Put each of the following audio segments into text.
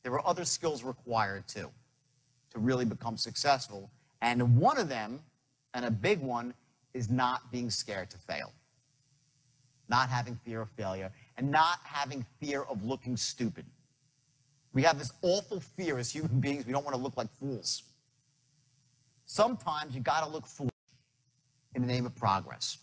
there are other skills required too to really become successful. And one of them, and a big one, is not being scared to fail. Not having fear of failure, and not having fear of looking stupid. We have this awful fear as human beings, we don't want to look like fools. Sometimes you got to look foolish in the name of progress.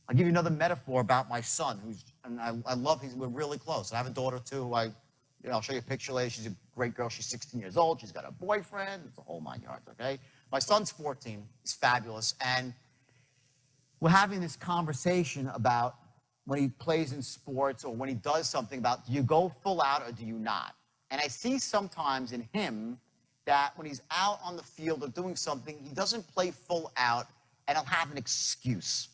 I'll give you another metaphor about my son, and I love, we're really close. I have a daughter too, who I'll show you a picture later. She's a great girl. She's 16 years old. She's got a boyfriend. It's a whole 9 yards, okay? My son's 14. He's fabulous. And we're having this conversation about when he plays in sports or when he does something about, do you go full out or do you not? And I see sometimes in him that when he's out on the field or doing something, he doesn't play full out and he'll have an excuse.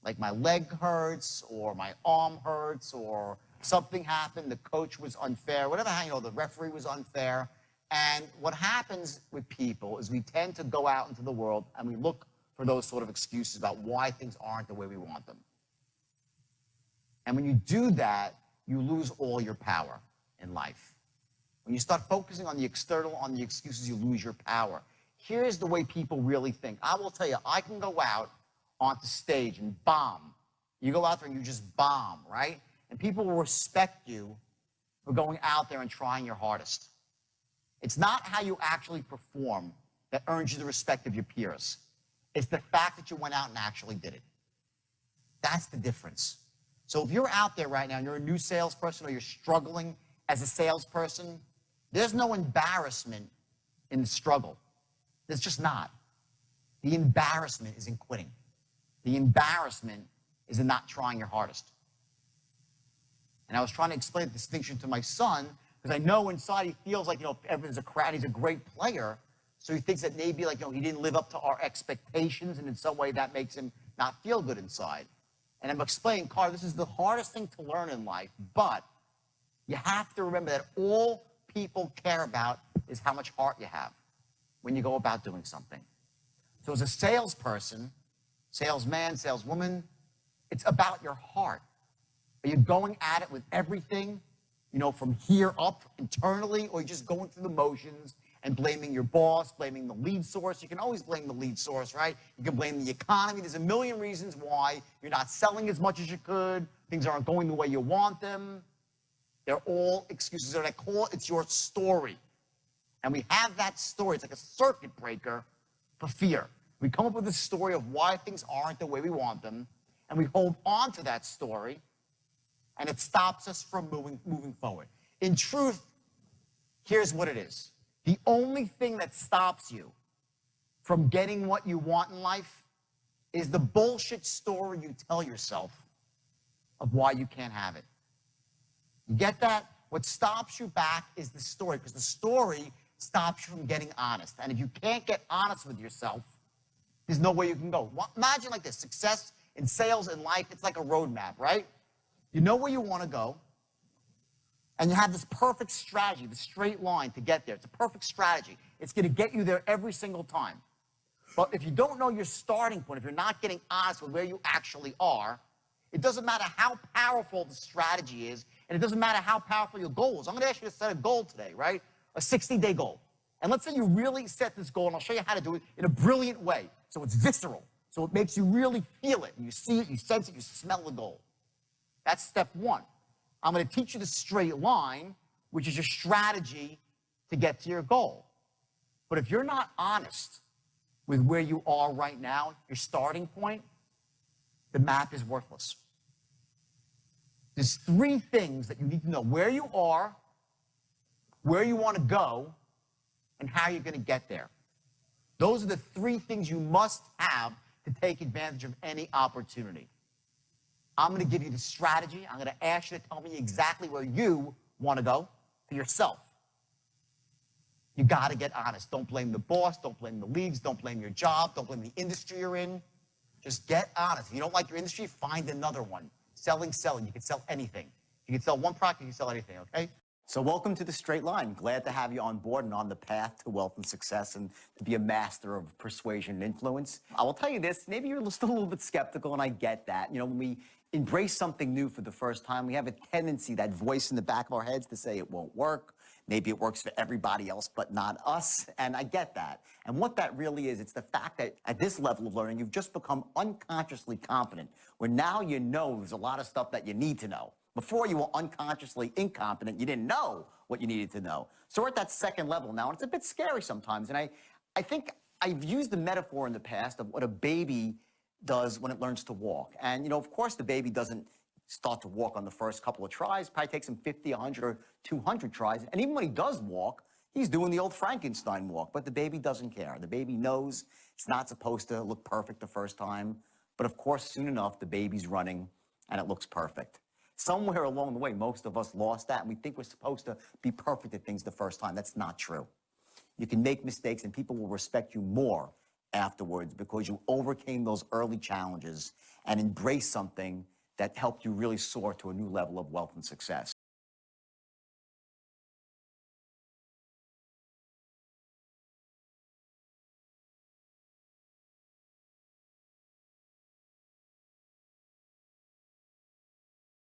Like my leg hurts or my arm hurts or something happened, the coach was unfair, whatever, the referee was unfair. And what happens with people is we tend to go out into the world and we look for those sort of excuses about why things aren't the way we want them. And when you do that, you lose all your power in life. When you start focusing on the external, on the excuses, you lose your power. Here's the way people really think. I will tell you, I can go out onto stage and bomb. You go out there and you just bomb, right? And people will respect you for going out there and trying your hardest. It's not how you actually perform that earns you the respect of your peers. It's the fact that you went out and actually did it. That's the difference. So if you're out there right now and you're a new salesperson or you're struggling as a salesperson, there's no embarrassment in the struggle. There's just not. The embarrassment is in quitting. The embarrassment is in not trying your hardest. And I was trying to explain the distinction to my son because I know inside he feels like, everyone's a crowd, he's a great player. So he thinks that maybe he didn't live up to our expectations and in some way that makes him not feel good inside. And I'm explaining, Carl, this is the hardest thing to learn in life, but you have to remember that all people care about is how much heart you have when you go about doing something. So as a salesperson, salesman, saleswoman, it's about your heart. Are you going at it with everything, from here up internally, or are you just going through the motions and blaming your boss, blaming the lead source? You can always blame the lead source, right? You can blame the economy. There's a million reasons why you're not selling as much as you could. Things aren't going the way you want them. They're all excuses. And I call it, it's your story. And we have that story. It's like a circuit breaker for fear. We come up with a story of why things aren't the way we want them, and we hold on to that story, and it stops us from moving forward. In truth, here's what it is. The only thing that stops you from getting what you want in life is the bullshit story you tell yourself of why you can't have it. You get that? What stops you back is the story, because the story stops you from getting honest. And if you can't get honest with yourself, there's no way you can go. Imagine like this, success in sales and life, it's like a roadmap, right? You know where you want to go, and you have this perfect strategy, the straight line to get there. It's a perfect strategy. It's going to get you there every single time. But if you don't know your starting point, if you're not getting honest with where you actually are, it doesn't matter how powerful the strategy is, and it doesn't matter how powerful your goal is. I'm going to ask you to set a goal today, right? A 60-day goal. And let's say you really set this goal, and I'll show you how to do it in a brilliant way. So it's visceral. So it makes you really feel it. And you see it, you sense it, you smell the goal. That's step one. I'm going to teach you the straight line, which is your strategy to get to your goal. But if you're not honest with where you are right now, your starting point, the map is worthless. There's three things that you need to know: where you are, where you want to go, and how you're going to get there. Those are the three things you must have to take advantage of any opportunity. I'm going to give you the strategy. I'm going to ask you to tell me exactly where you want to go for yourself. You got to get honest. Don't blame the boss. Don't blame the leads. Don't blame your job. Don't blame the industry you're in. Just get honest. If you don't like your industry, find another one. Selling. You can sell anything. You can sell one product, you can sell anything, okay? So welcome to The Straight Line. Glad to have you on board and on the path to wealth and success and to be a master of persuasion and influence. I will tell you this, maybe you're still a little bit skeptical, and I get that. When we embrace something new for the first time, we have a tendency, that voice in the back of our heads, to say it won't work. Maybe it works for everybody else, but not us. And I get that. And what that really is, it's the fact that at this level of learning, you've just become unconsciously competent, where now you know there's a lot of stuff that you need to know. Before, you were unconsciously incompetent. You didn't know what you needed to know. So we're at that second level now, and it's a bit scary sometimes. And I think I've used the metaphor in the past of what a baby does when it learns to walk. And, of course, the baby doesn't start to walk on the first couple of tries. Probably takes him 50, 100, or 200 tries. And even when he does walk, he's doing the old Frankenstein walk. But the baby doesn't care. The baby knows it's not supposed to look perfect the first time. But, of course, soon enough, the baby's running, and it looks perfect. Somewhere along the way, most of us lost that, and we think we're supposed to be perfect at things the first time. That's not true. You can make mistakes, and people will respect you more afterwards because you overcame those early challenges and embraced something that helped you really soar to a new level of wealth and success.